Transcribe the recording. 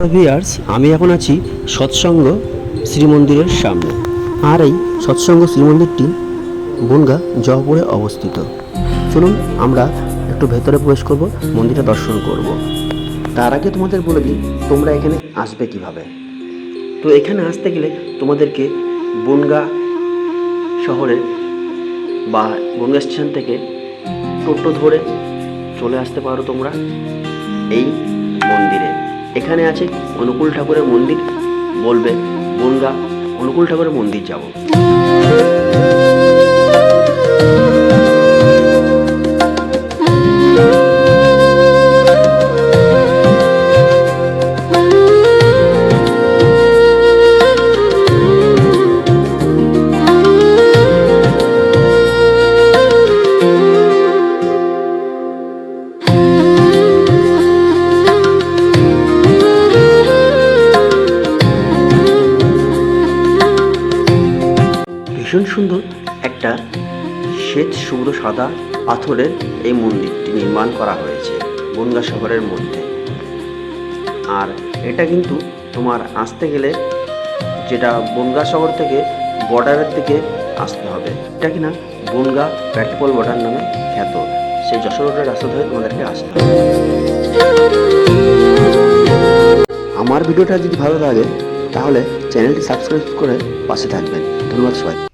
Viewers, আমি এখন আছি সৎসঙ্গ শ্রী মন্দিরের সামনে। আর এই সৎসঙ্গ শ্রী মন্দিরটি বনগাঁ জয়পুরে অবস্থিত। চলুন আমরা একটু ভেতরে প্রবেশ করব, মন্দিরটা দর্শন করব। তার আগে তোমাদের বলে দিই তোমরা এখানে আসবে কিভাবে। তো এখানে আসতে গেলে তোমাদেরকে বনগাঁ শহরে বা বনগাঁ স্টেশন থেকে টোটো ধরে চলে আসতে পারো তোমরা এই মন্দিরে। এখানে আছে অনুকূল ঠাকুরের মন্দির, বলবে বনগাঁ অনুকূল ঠাকুরের মন্দির যাব। ভীষণ সুন্দর একটা শ্বেত শুভ্র সাদা পাথরের এই মন্দিরটি নির্মাণ করা হয়েছে বনগাঁ শহরের মধ্যে। আর এটা কিন্তু তোমার আসতে গেলে যেটা বনগাঁ শহর থেকে বর্ডারের দিকে আসতে হবে। এটা কিনা বনগাঁ পেট্রোল বর্ডার নামে খ্যাত। সেই যশোর রোডের রাস্তা ধরে তোমাদেরকে আসতে হবে। আমার ভিডিওটা যদি ভালো লাগে তাহলে চ্যানেলটি সাবস্ক্রাইব করে পাশে থাকবেন। ধন্যবাদ সবাই।